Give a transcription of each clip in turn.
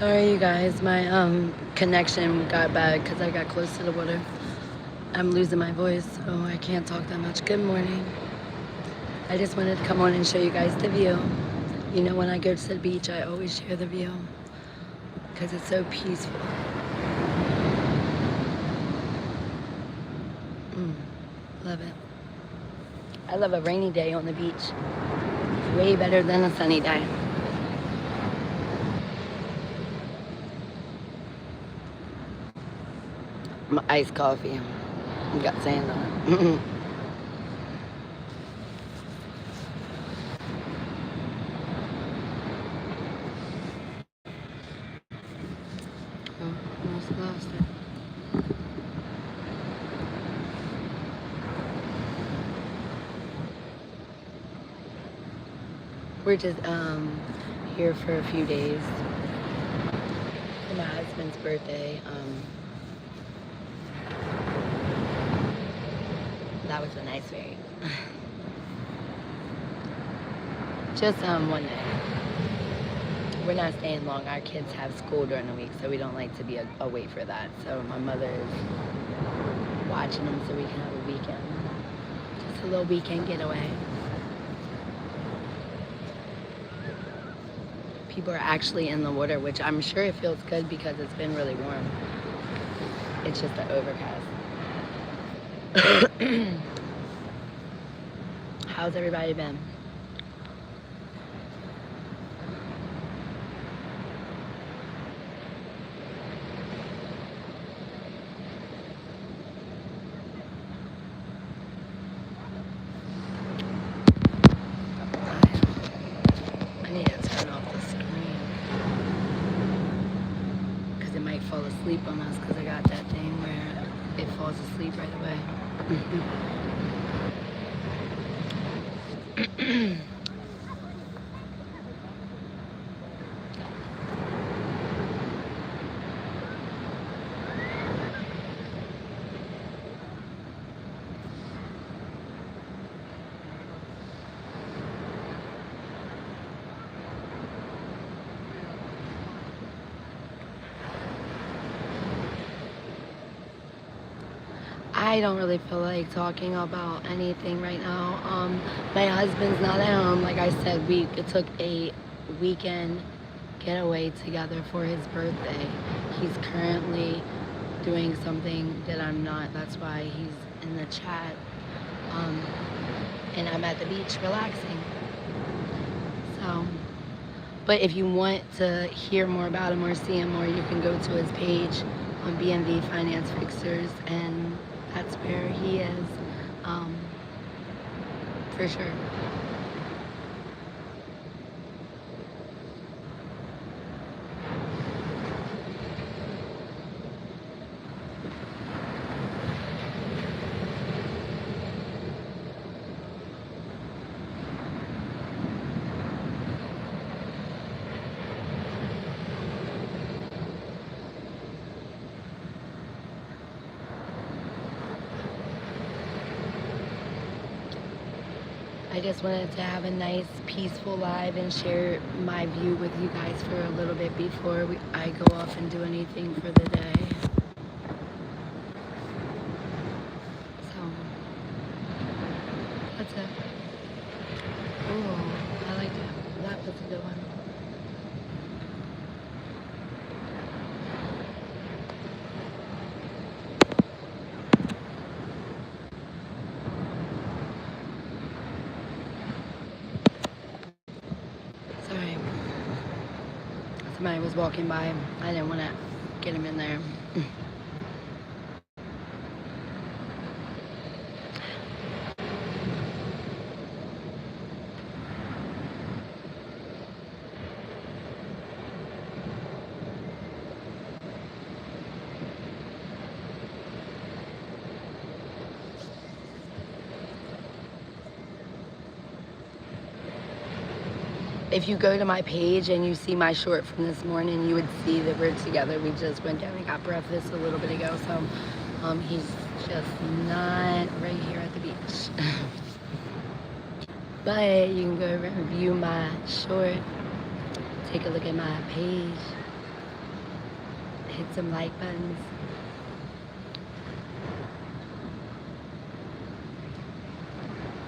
Sorry, you guys. My connection got bad because I got close to the water. I'm losing my voice, so I can't talk that much. Good morning. I just wanted to come on and show you guys the view. You know, when I go to the beach, I always share the view because it's so peaceful. Love it. I love a rainy day on the beach. It's way better than a sunny day. My iced coffee. You got sand on it. Oh, almost lost it. We're just here for a few days for my husband's birthday. That was a nice day. Just one day. We're not staying long. Our kids have school during the week, so we don't like to be away for that. So my mother is watching them so we can have a weekend. Just a little weekend getaway. People are actually in the water, which I'm sure it feels good because it's been really warm. It's just an overcast. How's everybody been? I need to turn off the screen because it might fall asleep on us because I got that thing where it falls asleep right away. I don't really feel like talking about anything right now. My husband's not at home. Like I said, we took a weekend getaway together for his birthday. He's currently doing something that I'm not. That's why he's in the chat. And I'm at the beach relaxing. So, but if you want to hear more about him or see him more, you can go to his page on BNV Finance Fixers, and that's where he is, for sure. I just wanted to have a nice, peaceful live and share my view with you guys for a little bit before I go off and do anything for the day. So, that's it. Oh, I like that. That was a good one. Sorry. Somebody was walking by. I didn't want to get him in there. If you go to my page and you see my short from this morning, you would see that we're together. We just went down and got breakfast a little bit ago, so he's just not right here at the beach. But you can go over and view my short. Take a look at my page. hit some like buttons.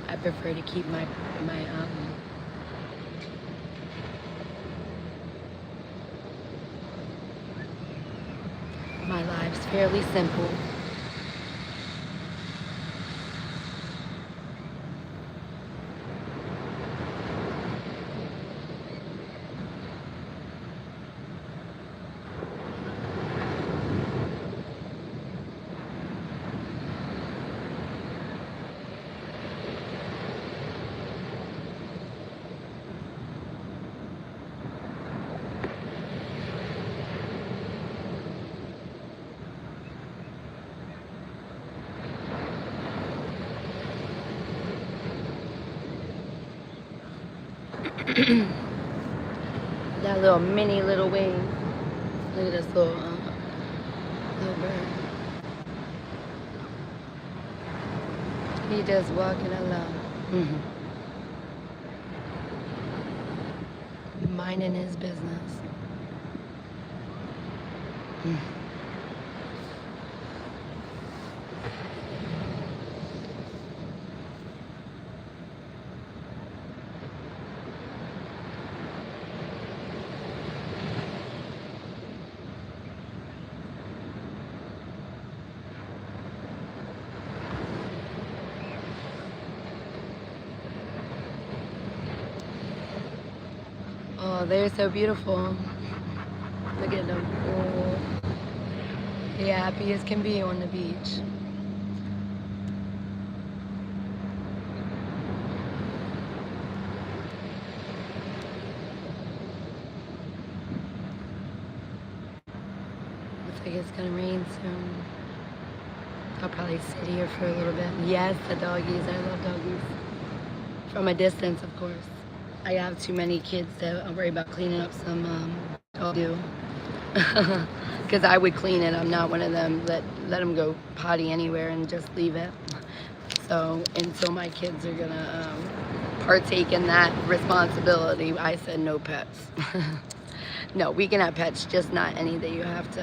I prefer to keep my lives fairly simple. That little mini little wing. Look at this little bird. He just walking along. Minding his business. Oh, they're so beautiful. Look at them. Oh, they're happy as can be on the beach. Looks like it's gonna rain soon. I'll probably sit here for a little bit. Yes, the doggies. I love doggies. From a distance, of course. I have too many kids to worry about cleaning up some. I'll do. Because I would clean it. I'm not one of them that let them go potty anywhere and just leave it. So until my kids are gonna partake in that responsibility, I said no pets. No, we can have pets, just not any that you have to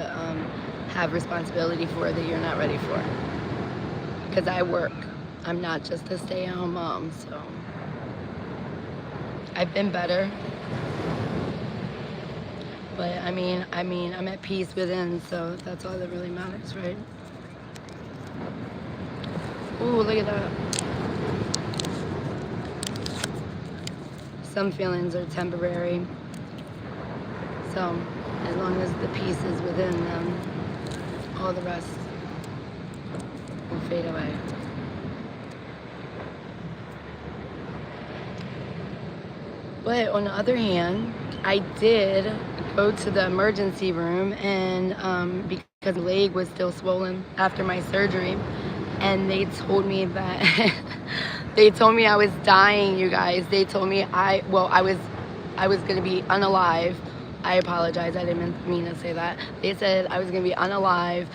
have responsibility for that you're not ready for. Because I work. I'm not just a stay-at-home mom, so. I've been better, but I mean, I'm at peace within, so that's all that really matters, right? Ooh, look at that. Some feelings are temporary, so as long as the peace is within them, all the rest will fade away. But on the other hand, I did go to the emergency room, and because my leg was still swollen after my surgery, and they told me that they told me I was dying, you guys. They told me I was gonna be unalive. I apologize, I didn't mean to say that. They said I was gonna be unalive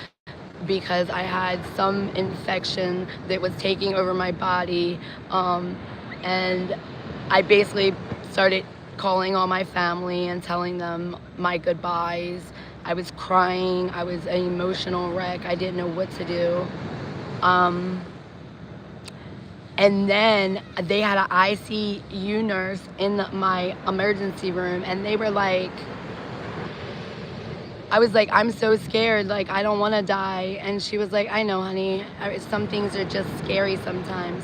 because I had some infection that was taking over my body, and I basically started calling all my family and telling them my goodbyes. I was crying. I was an emotional wreck. I didn't know what to do. And then they had an ICU nurse in my emergency room, and they were like, I was like, I'm so scared. Like, I don't want to die. And she was like, I know, honey. Some things are just scary sometimes.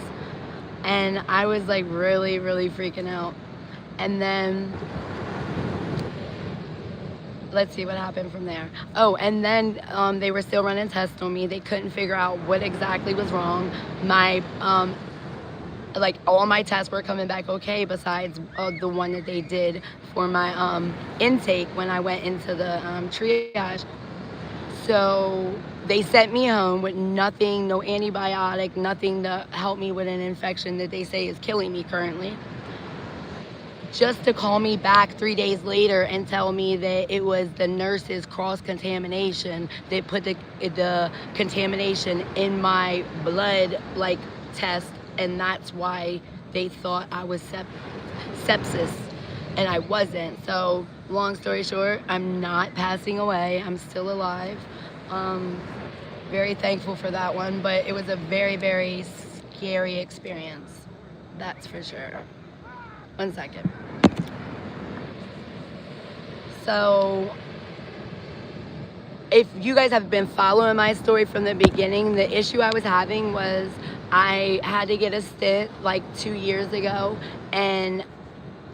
And I was like really, really freaking out. And then, let's see what happened from there. Oh, and then they were still running tests on me. They couldn't figure out what exactly was wrong. My, like, all my tests were coming back okay, besides the one that they did for my intake when I went into the triage. So they sent me home with nothing, no antibiotic, nothing to help me with an infection that they say is killing me currently. Just to call me back 3 days later and tell me that it was the nurse's cross-contamination that put the contamination in my blood, like, test, and that's why they thought I was sepsis. and I wasn't. So long story short, I'm not passing away. I'm still alive. Um, Very thankful for that one, but it was a very, very scary experience. That's for sure. One second. So if you guys have been following my story from the beginning, the issue I was having was I had to get a stent like 2 years ago, and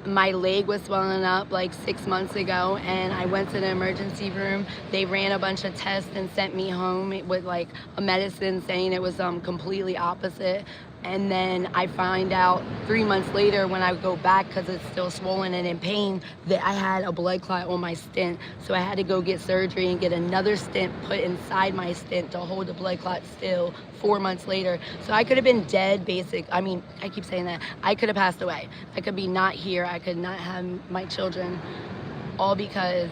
my leg was swelling up like 6 months ago, and I went to the emergency room. They ran a bunch of tests and sent me home with like a medicine saying it was completely opposite. And then I find out 3 months later when I go back, because it's still swollen and in pain, that I had a blood clot on my stent. So I had to go get surgery and get another stent put inside my stent to hold the blood clot still 4 months later. So I could have been dead, I mean, I keep saying that. I could have passed away. I could be not here. I could not have my children, all because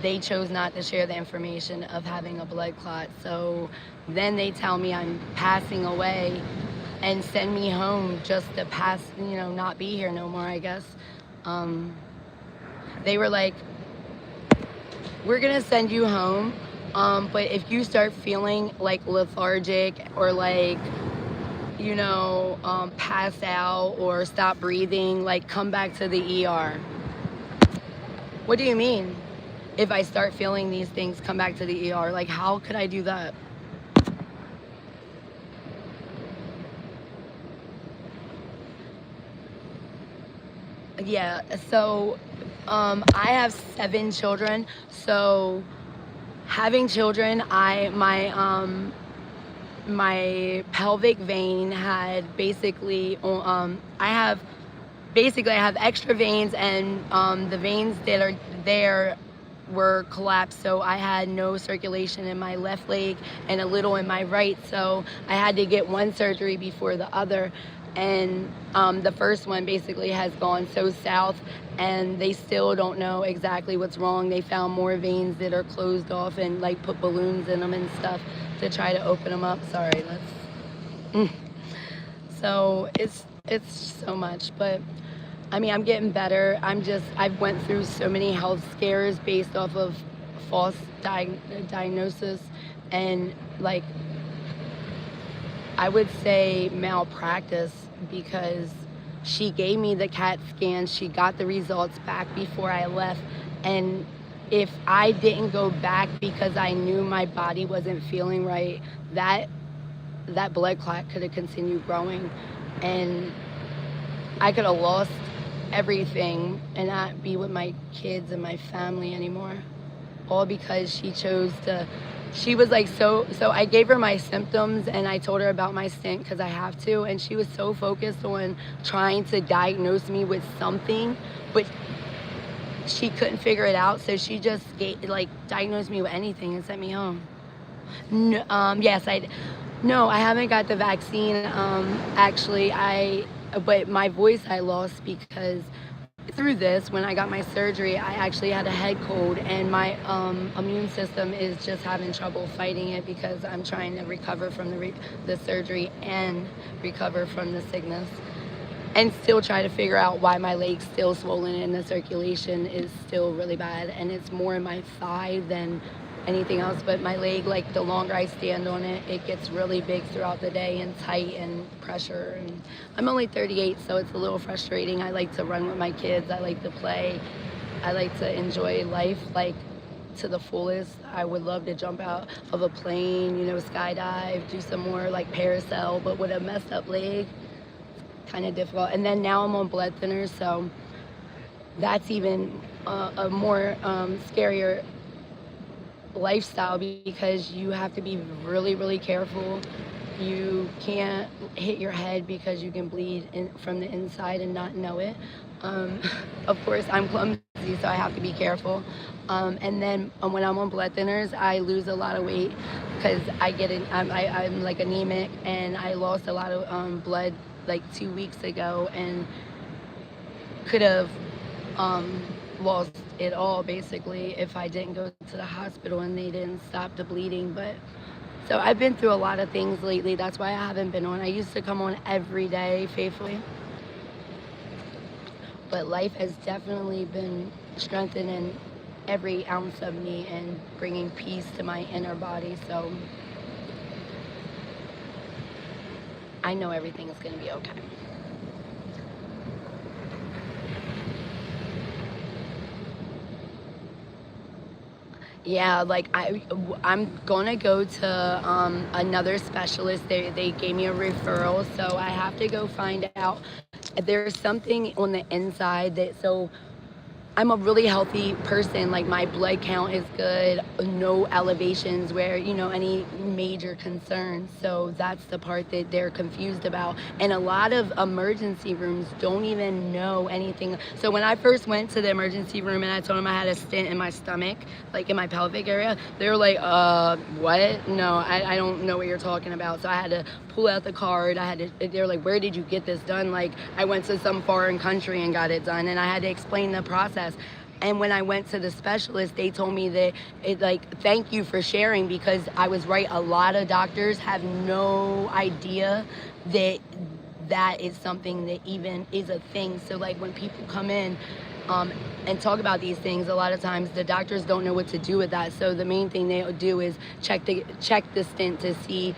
they chose not to share the information of having a blood clot. So then they tell me I'm passing away and send me home just to pass, not be here no more, I guess. They were like, we're gonna send you home, but if you start feeling like lethargic or like, pass out or stop breathing, like come back to the ER. What do you mean? If I start feeling these things, come back to the ER. Like, how could I do that? Yeah, so I have 7 children. So having children, my pelvic vein had I have extra veins, and the veins that are there were collapsed, so I had no circulation in my left leg and a little in my right, so I had to get one surgery before the other. And the first one basically has gone so south, and they still don't know exactly what's wrong. They found more veins that are closed off and like put balloons in them and stuff to try to open them up. Sorry, so it's so much, but I mean, I'm getting better. I've went through so many health scares based off of false diagnosis, and like, I would say malpractice, because she gave me the CAT scan. She got the results back before I left. And if I didn't go back because I knew my body wasn't feeling right, that blood clot could have continued growing. And I could have lost everything and not be with my kids and my family anymore, all because she was like, so I gave her my symptoms and I told her about my stent because I have to, and she was so focused on trying to diagnose me with something, but she couldn't figure it out, so she just diagnosed me with anything and sent me home. No, no, I haven't got the vaccine. Actually, but my voice I lost because through this, when I got my surgery, I actually had a head cold, and my immune system is just having trouble fighting it because I'm trying to recover from the surgery and recover from the sickness, and still try to figure out why my leg's still swollen and the circulation is still really bad, and it's more in my thigh than anything else. But my leg, like, the longer I stand on it, it gets really big throughout the day and tight and pressure. And I'm only 38, so it's a little frustrating. I like to run with my kids. I like to play. I like to enjoy life like to the fullest. I would love to jump out of a plane, skydive, do some more like parasail, but with a messed up leg, kind of difficult. And then now I'm on blood thinners, so that's even a more scarier lifestyle, because you have to be really, really careful. You can't hit your head because you can bleed from the inside and not know it. Of course, I'm clumsy, so I have to be careful. And then when I'm on blood thinners, I lose a lot of weight because I'm like anemic, and I lost a lot of blood like 2 weeks ago, and could have lost it all basically if I didn't go to the hospital and they didn't stop the bleeding. But so I've been through a lot of things lately. That's why I haven't been on. I used to come on every day faithfully. but life has definitely been strengthening every ounce of me and bringing peace to my inner body. So I know everything is going to be okay. Yeah, like I'm gonna go to another specialist. They gave me a referral, so I have to go find out. There's something on the inside that, so I'm a really healthy person. Like my blood count is good, no elevations where, any major concerns. So that's the part that they're confused about. And a lot of emergency rooms don't even know anything. So when I first went to the emergency room and I told them I had a stent in my stomach, like in my pelvic area, they were like, what? No, I don't know what you're talking about. So I had to pull out the card. They were like, where did you get this done? Like I went to some foreign country and got it done, and I had to explain the process. And when I went to the specialist, they told me that thank you for sharing, because I was right. A lot of doctors have no idea that that is something that even is a thing. So like when people come in and talk about these things, a lot of times the doctors don't know what to do with that. So the main thing they do is check the stent to see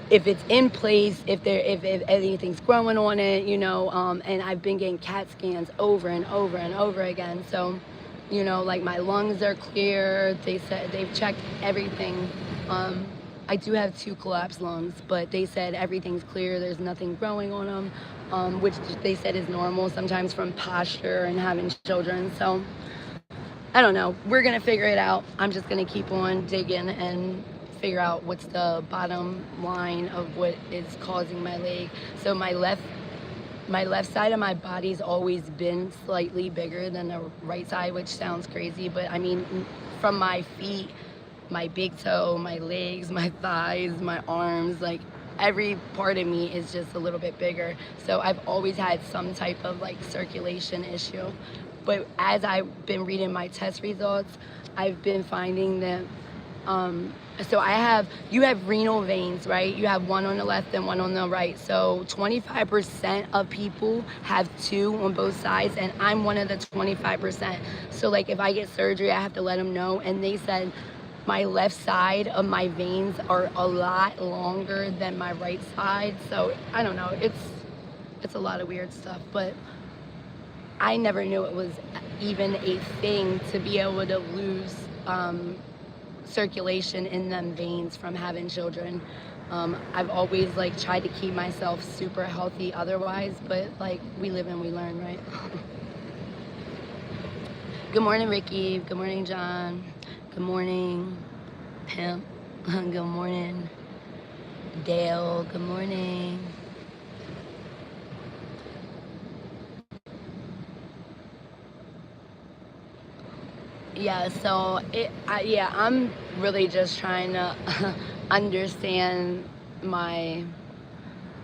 if it's in place, if anything's growing on it, and I've been getting CAT scans over and over and over again. So, like my lungs are clear. They said they've checked everything. I do have 2 collapsed lungs, but they said everything's clear. There's nothing growing on them, which they said is normal sometimes from posture and having children. So I don't know. We're going to figure it out. I'm just going to keep on digging and figure out what's the bottom line of what is causing my leg. So my left side of my body's always been slightly bigger than the right side, which sounds crazy, but I mean, from my feet, my big toe, my legs, my thighs, my arms, like every part of me is just a little bit bigger. So I've always had some type of like circulation issue. But as I've been reading my test results, I've been finding that so you have renal veins, right? You have one on the left and one on the right. So 25% of people have 2 on both sides, and I'm one of the 25%. So like if I get surgery, I have to let them know. And they said my left side of my veins are a lot longer than my right side. So I don't know, it's a lot of weird stuff, but I never knew it was even a thing to be able to lose circulation in them veins from having children. I've always like tried to keep myself super healthy otherwise, but like we live and we learn, right? Good morning, Ricky. Good morning, John. Good morning, Pimp. Good morning, Dale. Good morning. Yeah, so I'm really just trying to understand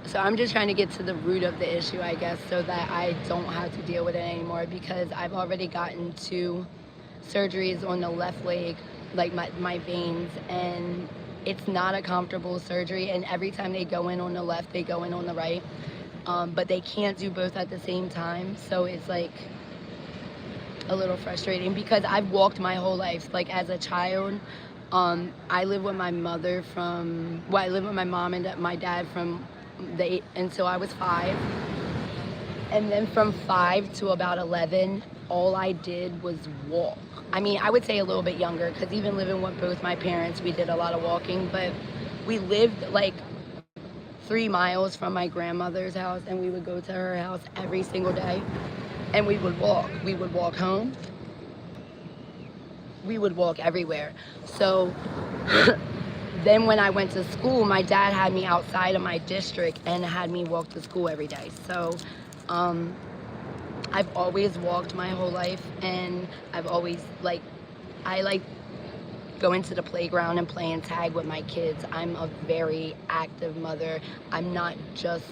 so I'm just trying to get to the root of the issue, I guess, so that I don't have to deal with it anymore, because I've already gotten 2 surgeries on the left leg, like my veins, and it's not a comfortable surgery, and every time they go in on the left, they go in on the right, but they can't do both at the same time, so it's like a little frustrating, because I've walked my whole life. Like as a child, I lived with my mother I lived with my mom and my dad until I was 5. And then from 5 to about 11, all I did was walk. I mean, I would say a little bit younger, because even living with both my parents, we did a lot of walking, but we lived like 3 miles from my grandmother's house, and we would go to her house every single day. And we would walk. We would walk home. We would walk everywhere. So then when I went to school, my dad had me outside of my district and had me walk to school every day. So I've always walked my whole life, and I've always I like going to the playground and playing tag with my kids. I'm a very active mother. I'm not just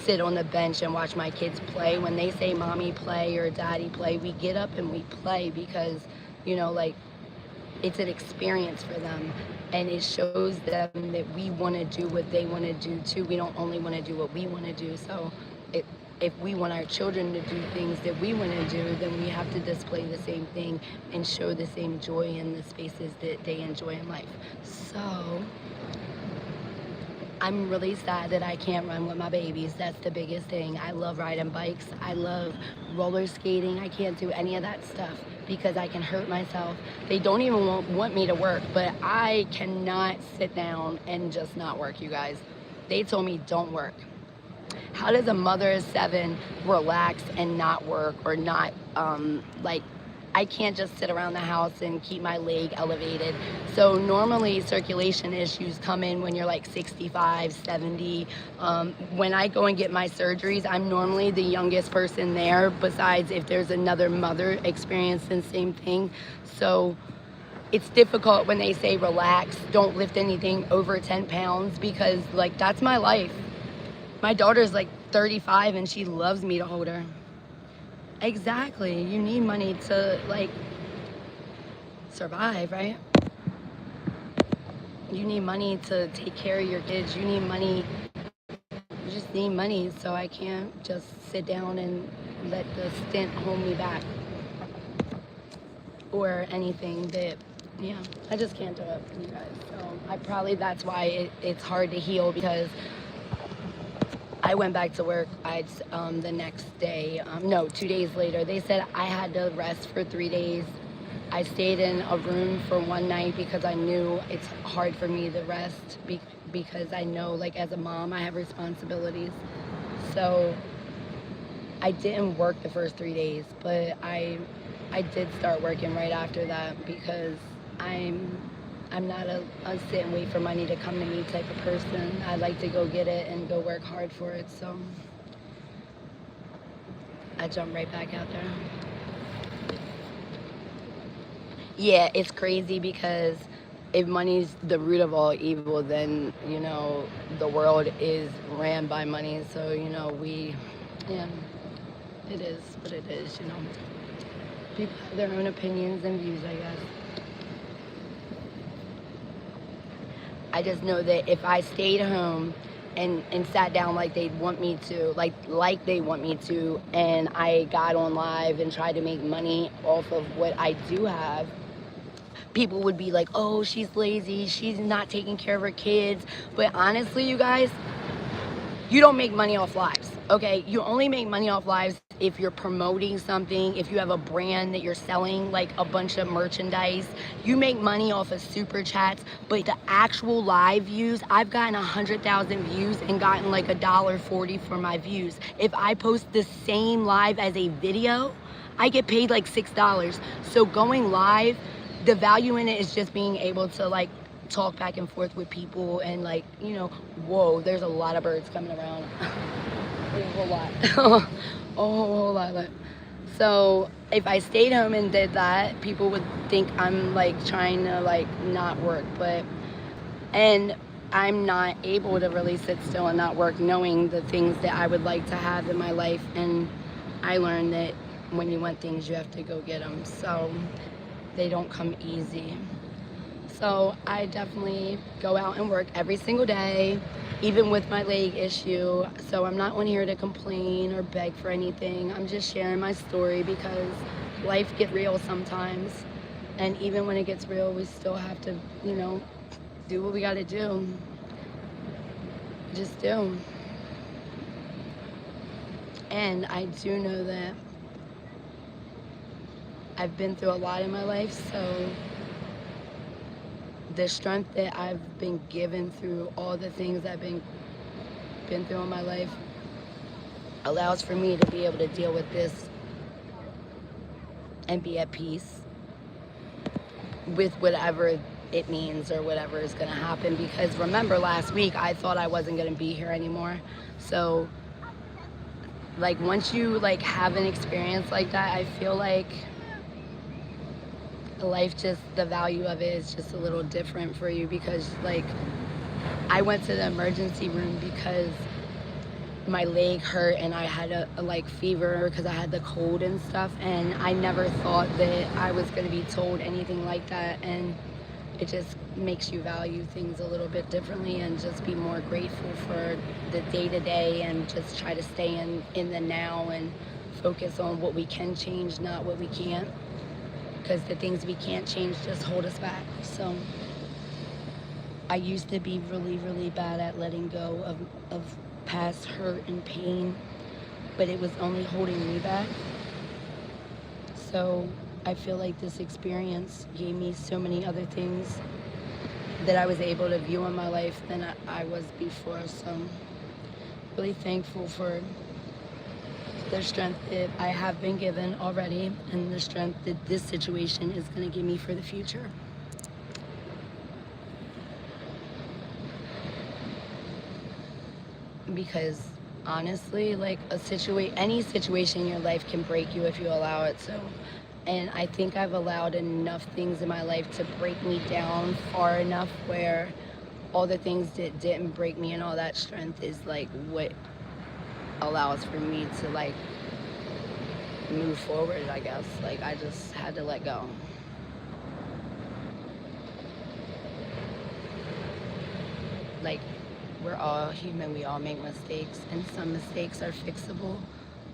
sit on the bench and watch my kids play. When they say mommy play or daddy play, we get up and we play, because it's an experience for them. and it shows them that we want to do what they want to do too. We don't only want to do what we want to do. So if we want our children to do things that we want to do, then we have to display the same thing and show the same joy in the spaces that they enjoy in life. So I'm really sad that I can't run with my babies. That's the biggest thing. I love riding bikes. I love roller skating. I can't do any of that stuff because I can hurt myself. They don't even want me to work, but I cannot sit down and just not work, you guys. They told me don't work. How does a mother of 7 relax and not work or not, I can't just sit around the house and keep my leg elevated. So normally circulation issues come in when you're like 65, 70. When I go and get my surgeries, I'm normally the youngest person there, besides if there's another mother experiencing the same thing. So it's difficult when they say relax, don't lift anything over 10 pounds, because like that's my life. My daughter's like 35 and she loves me to hold her. Exactly. You need money to like survive, right? You need money to take care of your kids. You need money. You just need money. So I can't just sit down and let the stint hold me back or anything that, yeah, I just can't do it, you guys. So that's why it's hard to heal, because I went back to work the next day, 2 days later. They said I had to rest for 3 days. I stayed in a room for one night because I knew it's hard for me to rest because I know, like, as a mom, I have responsibilities. So I didn't work the first 3 days, but I did start working right after that because I'm not a sit and wait for money to come to me type of person. I like to go get it and go work hard for it. So I jump right back out there. Yeah, it's crazy because if money's the root of all evil, then, the world is ran by money. So, it is what it is, People have their own opinions and views, I guess. I just know that if I stayed home and sat down like they'd want me to, like they want me to, and I got on live and tried to make money off of what I do have, people would be like, oh, she's lazy, she's not taking care of her kids. But honestly, you guys, you don't make money off lives, okay? You only make money off lives if you're promoting something, if you have a brand that you're selling, like a bunch of merchandise. You make money off of super chats, but the actual live views, I've gotten 100,000 views and gotten like $1.40 for my views. If I post the same live as a video, I get paid like $6. So going live, the value in it is just being able to like talk back and forth with people and like, whoa, there's a lot of birds coming around. There's a whole lot. A whole lot. So if I stayed home and did that, people would think I'm like trying to like not work, and I'm not able to really sit still and not work, knowing the things that I would like to have in my life. And I learned that when you want things, you have to go get them. So they don't come easy. So I definitely go out and work every single day, even with my leg issue. So I'm not on here to complain or beg for anything. I'm just sharing my story because life gets real sometimes. And even when it gets real, we still have to, do what we got to do. Just do. And I do know that I've been through a lot in my life, so the strength that I've been given through all the things I've been through in my life allows for me to be able to deal with this and be at peace with whatever it means or whatever is going to happen. Because remember, last week I thought I wasn't going to be here anymore. So like once you like have an experience like that, I feel like life, just the value of it is just a little different for you. Because like I went to the emergency room because my leg hurt and I had a like fever because I had the cold and stuff, and I never thought that I was going to be told anything like that. And it just makes you value things a little bit differently and just be more grateful for the day to day and just try to stay in the now and focus on what we can change, not what we can't, because the things we can't change just hold us back. So I used to be really, really bad at letting go of past hurt and pain, but it was only holding me back. So I feel like this experience gave me so many other things that I was able to view in my life than I was before. So really thankful for the strength that I have been given already and the strength that this situation is going to give me for the future. Because honestly, like any situation in your life can break you if you allow it. So, and I think I've allowed enough things in my life to break me down far enough where all the things that didn't break me and all that strength is like what allows for me to like move forward, I guess. Like I just had to let go. Like, we're all human, we all make mistakes, and some mistakes are fixable,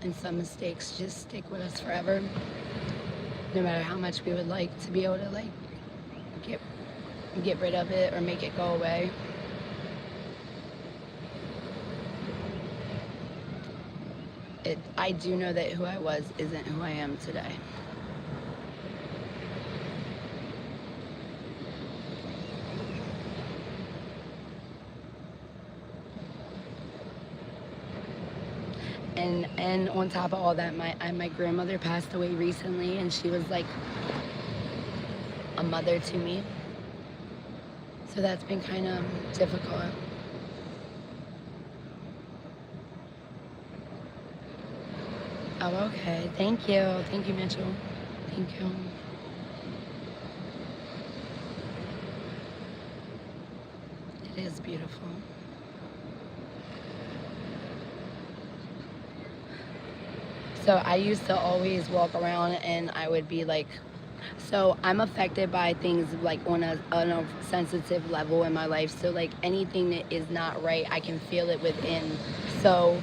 and some mistakes just stick with us forever. No matter how much we would like to be able to like get rid of it or make it go away. I do know that who I was isn't who I am today. And on top of all that, my grandmother passed away recently, and she was like a mother to me. So that's been kind of difficult. Oh, okay. Thank you. Thank you, Mitchell. Thank you. It is beautiful. So I used to always walk around and I would be like, so I'm affected by things like on a sensitive level in my life. So like anything that is not right, I can feel it within. So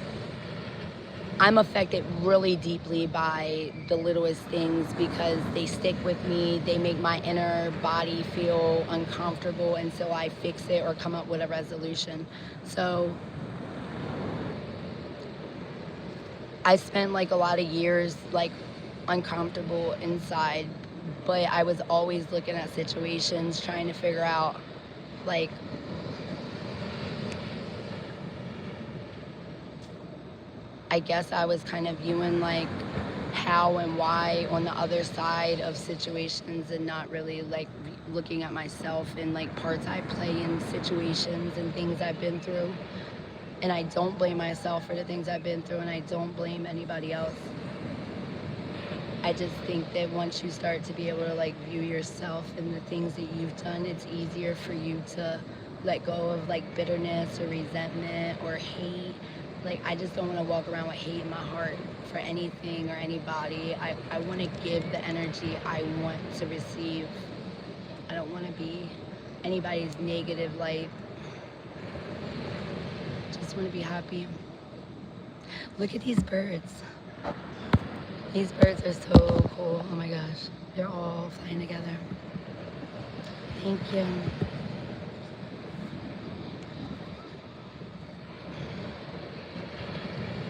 I'm affected really deeply by the littlest things because they stick with me. They make my inner body feel uncomfortable, and so I fix it or come up with a resolution. So I spent like a lot of years like uncomfortable inside, but I was always looking at situations trying to figure out like I guess I was kind of viewing like how and why on the other side of situations and not really like looking at myself and like parts I play in situations and things I've been through. And I don't blame myself for the things I've been through, and I don't blame anybody else. I just think that once you start to be able to like view yourself and the things that you've done, it's easier for you to let go of like bitterness or resentment or hate. Like I just don't want to walk around with hate in my heart for anything or anybody. I want to give the energy I want to receive. I don't want to be anybody's negative light. Just want to be happy. Look at these birds. These birds are so cool. Oh my gosh. They're all flying together. Thank you.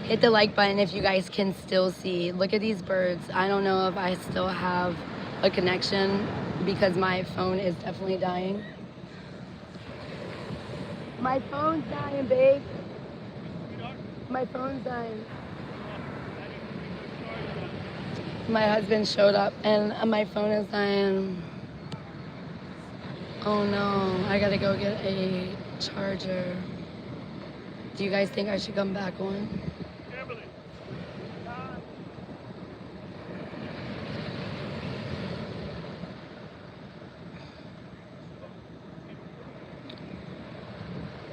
Hit the like button if you guys can still see. Look at these birds. I don't know if I still have a connection because my phone is definitely dying. My phone's dying, babe. My phone's dying. My husband showed up and my phone is dying. Oh no, I gotta go get a charger. Do you guys think I should come back on?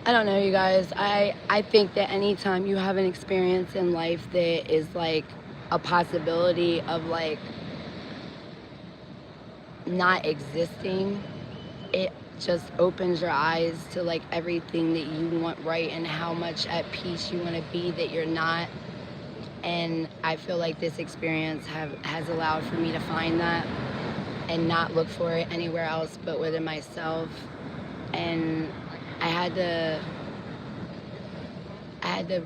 I don't know, you guys. I think that anytime you have an experience in life that is like a possibility of like not existing, it just opens your eyes to like everything that you want right and how much at peace you want to be that you're not. And I feel like this experience has allowed for me to find that and not look for it anywhere else but within myself. And I had to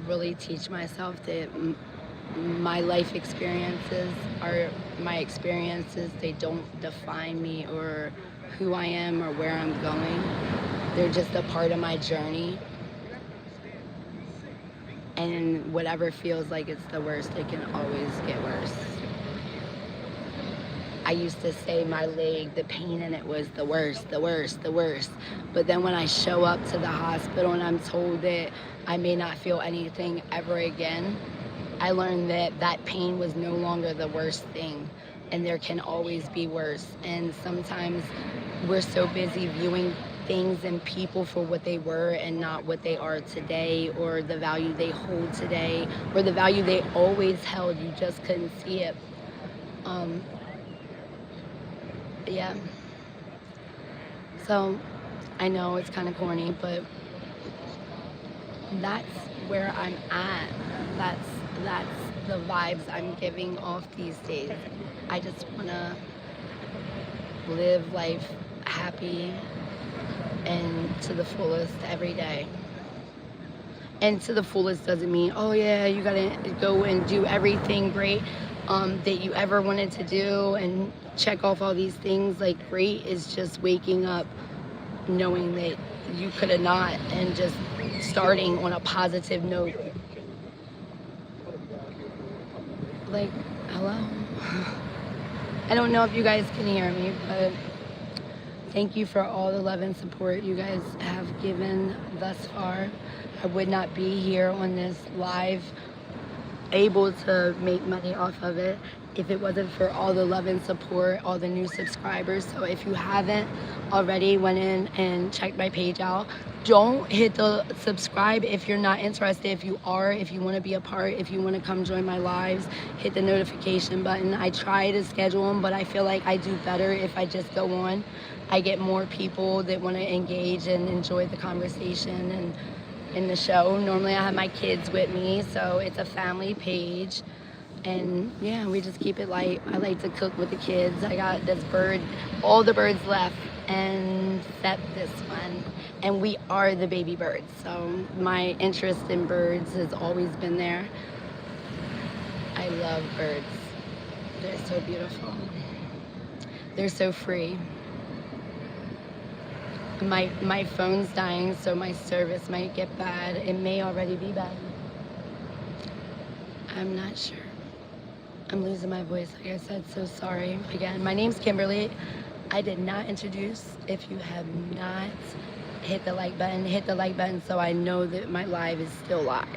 really teach myself that my life experiences are my experiences. They don't define me or who I am or where I'm going. They're just a part of my journey. And whatever feels like it's the worst, it can always get worse. I used to say my leg, the pain in it was the worst, the worst, the worst. But then when I show up to the hospital and I'm told that I may not feel anything ever again, I learned that that pain was no longer the worst thing, and there can always be worse. And sometimes we're so busy viewing things and people for what they were and not what they are today, or the value they hold today, or the value they always held. You just couldn't see it. Yeah. So I know it's kind of corny, but that's where I'm at. That's the vibes I'm giving off these days. I just want to live life happy and to the fullest every day. And to the fullest doesn't mean, oh yeah, you gotta go and do everything great that you ever wanted to do and check off all these things. Like, great is just waking up knowing that you could have not, and just starting on a positive note. Like, hello. I don't know if you guys can hear me, but thank you for all the love and support you guys have given thus far. I would not be here on this live able to make money off of it if it wasn't for all the love and support, all the new subscribers. So if you haven't already went in and checked my page out, don't hit the subscribe if you're not interested. If you are, if you want to be a part, if you want to come join my lives, hit the notification button. I try to schedule them, but I feel like I do better if I just go on. I get more people that want to engage and enjoy the conversation and in the show. Normally I have my kids with me, so it's a family page. And yeah, we just keep it light. I like to cook with the kids. I got this bird, all the birds left, and except this one. And we are the baby birds. So my interest in birds has always been there. I love birds. They're so beautiful. They're so free. My phone's dying, so my service might get bad. It may already be bad. I'm not sure. I'm losing my voice, like I said, so sorry. Again, my name's Kimberly. I did not introduce. If you have not hit the like button so I know that my live is still live.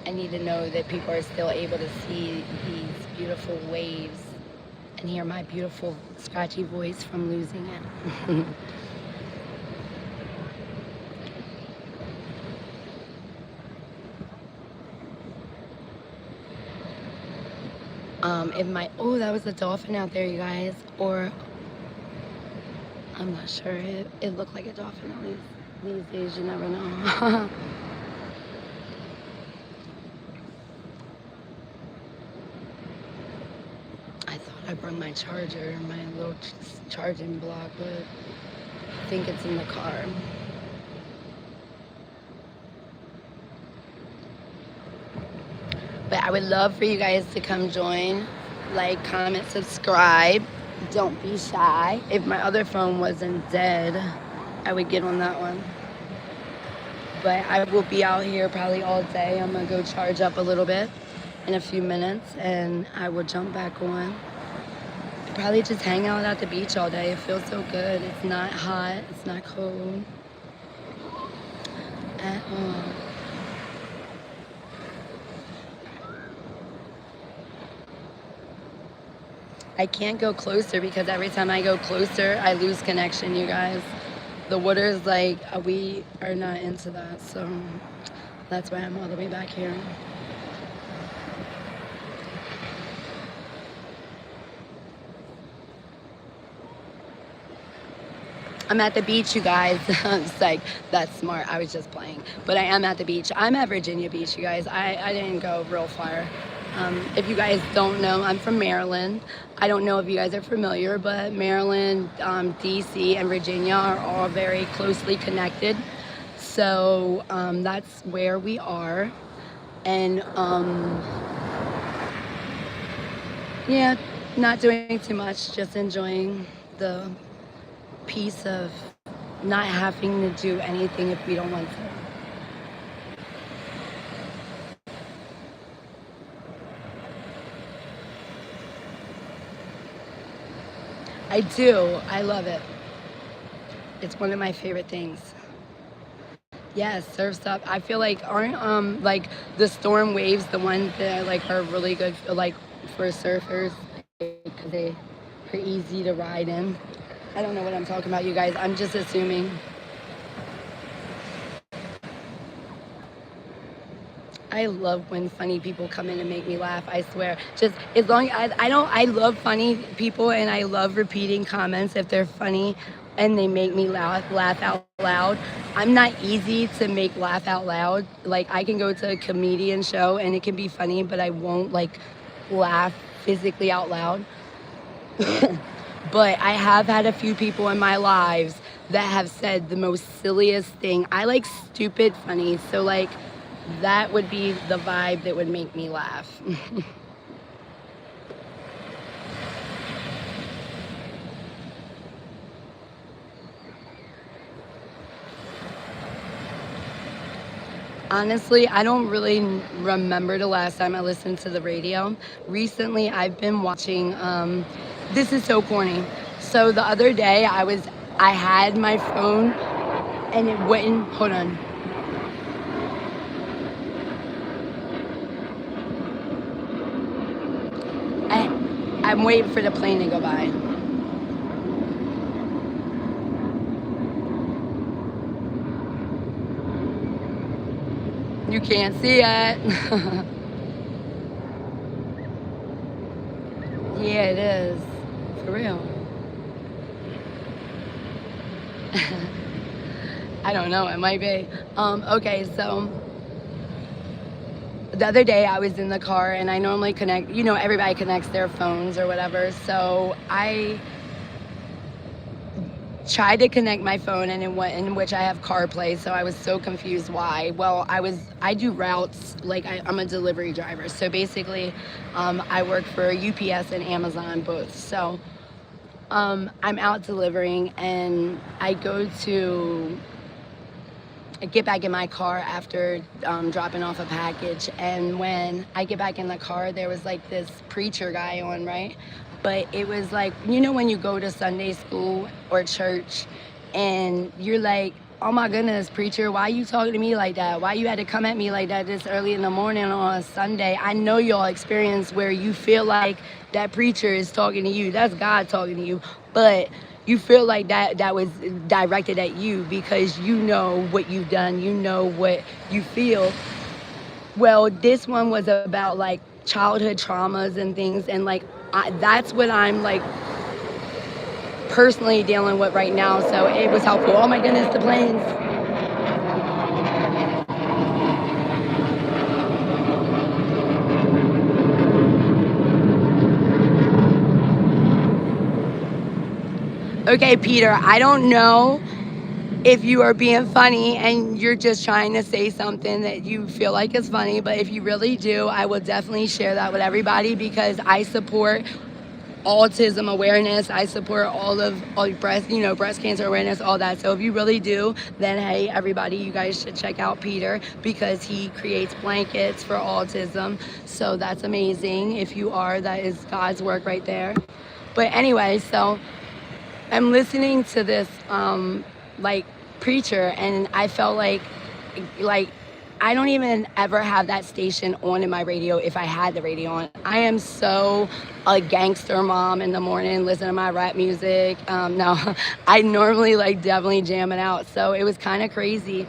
I need to know that people are still able to see these beautiful waves and hear my beautiful scratchy voice from losing it. Oh, that was a dolphin out there, you guys. Or, I'm not sure. It looked like a dolphin at least. These days, you never know. I thought I brought my charger, my little charging block, but I think it's in the car. But I would love for you guys to come join, like, comment, subscribe. Don't be shy. If my other phone wasn't dead, I would get on that one. But I will be out here probably all day. I'm gonna go charge up a little bit in a few minutes, and I will jump back on. Probably just hang out at the beach all day. It feels so good. It's not hot. It's not cold at all. I can't go closer because every time I go closer, I lose connection, you guys. The water's like, we are not into that, so that's why I'm all the way back here. I'm at the beach, you guys. It's like, that's smart. I was just playing. But I am at the beach. I'm at Virginia Beach, you guys. I didn't go real far. If you guys don't know, I'm from Maryland. I don't know if you guys are familiar, but Maryland, DC, and Virginia are all very closely connected. So that's where we are. And yeah, not doing too much, just enjoying the peace of not having to do anything if we don't want to. I do. I love it. It's one of my favorite things. Yes, surf's up. I feel like aren't like the storm waves the ones that like are really good like for surfers because they are easy to ride in. I don't know what I'm talking about, you guys. I'm just assuming. I love when funny people come in and make me laugh. I swear. Just as long I don't I love funny people and I love repeating comments if they're funny and they make me laugh out loud. I'm not easy to make laugh out loud. Like I can go to a comedian show and it can be funny, but I won't like laugh physically out loud. But I have had a few people in my lives that have said the most silliest thing. I like stupid funny, so like that would be the vibe that would make me laugh. Honestly, I don't really remember the last time I listened to the radio. Recently, I've been watching, this is so corny. So the other day, I had my phone and it wouldn't, hold on. I, I'm waiting for the plane to go by. You can't see it. Yeah, it is. For real. I don't know, it might be. Okay, so the other day I was in the car and I normally connect, everybody connects their phones or whatever. So I tried to connect my phone and in which I have CarPlay, so I was so confused why. Well, I do routes, like I'm a delivery driver. So basically, I work for UPS and Amazon both. So I'm out delivering and I get back in my car after dropping off a package, and when I get back in the car, there was like this preacher guy on, right? But it was like, when you go to Sunday school or church and you're like, oh my goodness, preacher, why you talking to me like that? Why you had to come at me like that this early in the morning on a Sunday? I know y'all experience where you feel like that preacher is talking to you. That's God talking to you. But you feel like that was directed at you because you know what you've done. You know what you feel. Well, this one was about like childhood traumas and things. And like, that's what I'm like personally dealing with right now. So it was helpful. Oh my goodness, the planes. Okay, Peter, I don't know if you are being funny and you're just trying to say something that you feel like is funny, but if you really do, I will definitely share that with everybody because I support autism awareness. I support all breast cancer awareness, all that. So if you really do, then hey, everybody, you guys should check out Peter because he creates blankets for autism. So that's amazing. If you are, that is God's work right there. But anyway, so I'm listening to this like preacher and I felt like I don't even ever have that station on in my radio if I had the radio on. I am so a gangster mom in the morning, listen to my rap music. No, I normally like definitely jamming out. So it was kind of crazy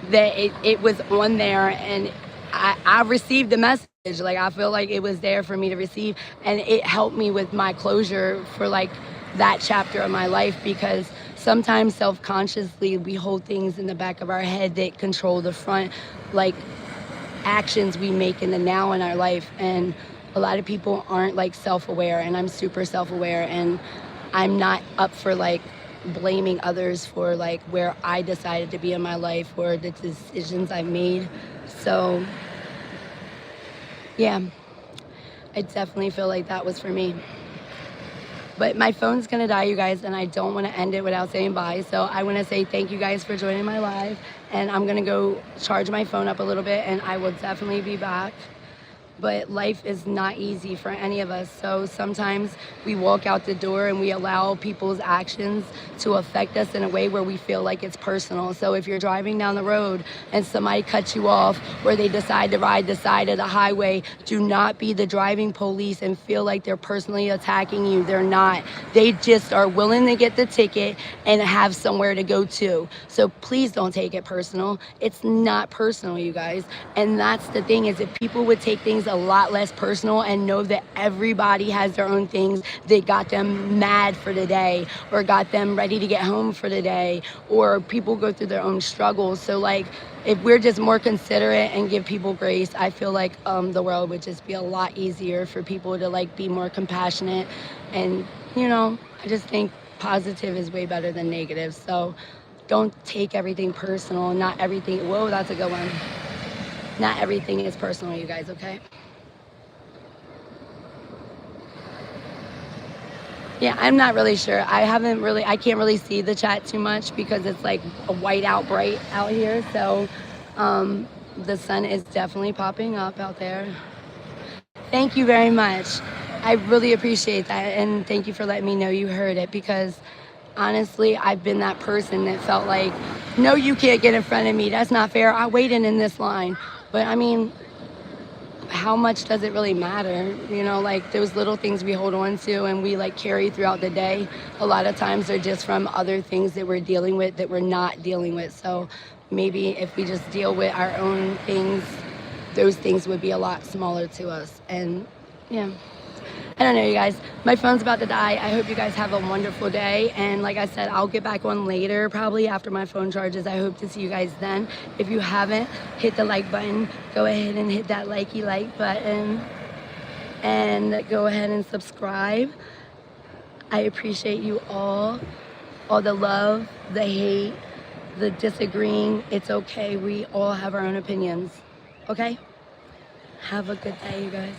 that it was on there and I received the message. Like I feel like it was there for me to receive and it helped me with my closure for like that chapter of my life because sometimes self-consciously we hold things in the back of our head that control the front, like actions we make in the now in our life. And a lot of people aren't like self-aware, and I'm super self-aware, and I'm not up for like blaming others for like where I decided to be in my life or the decisions I made. So yeah, I definitely feel like that was for me. But my phone's gonna die, you guys, and I don't want to end it without saying bye. So I want to say thank you guys for joining my live, and I'm gonna go charge my phone up a little bit, and I will definitely be back. But life is not easy for any of us. So sometimes we walk out the door and we allow people's actions to affect us in a way where we feel like it's personal. So if you're driving down the road and somebody cuts you off, or they decide to ride the side of the highway, do not be the driving police and feel like they're personally attacking you. They're not. They just are willing to get the ticket and have somewhere to go to. So please don't take it personal. It's not personal, you guys. And that's the thing, is if people would take things a lot less personal and know that everybody has their own things that got them mad for the day, or got them ready to get home for the day, or people go through their own struggles. So like, if we're just more considerate and give people grace, I feel like the world would just be a lot easier for people to like be more compassionate. And I just think positive is way better than negative. So don't take everything personal. Not everything, whoa, that's a good one. Not everything is personal, you guys, okay? Yeah, I'm not really sure. I can't really see the chat too much because it's like a white out bright out here. So the sun is definitely popping up out there. Thank you very much. I really appreciate that. And thank you for letting me know you heard it, because honestly, I've been that person that felt like, no, you can't get in front of me. That's not fair. I waited in this line. But I mean, how much does it really matter? Like those little things we hold on to and we like carry throughout the day, a lot of times they're just from other things that we're dealing with that we're not dealing with. So maybe if we just deal with our own things, those things would be a lot smaller to us. And yeah, I don't know, you guys. My phone's about to die. I hope you guys have a wonderful day. And like I said, I'll get back on later, probably after my phone charges. I hope to see you guys then. If you haven't, hit the like button. Go ahead and hit that likey like button. And go ahead and subscribe. I appreciate you all the love, the hate, the disagreeing. It's okay. We all have our own opinions. Okay? Have a good day, you guys.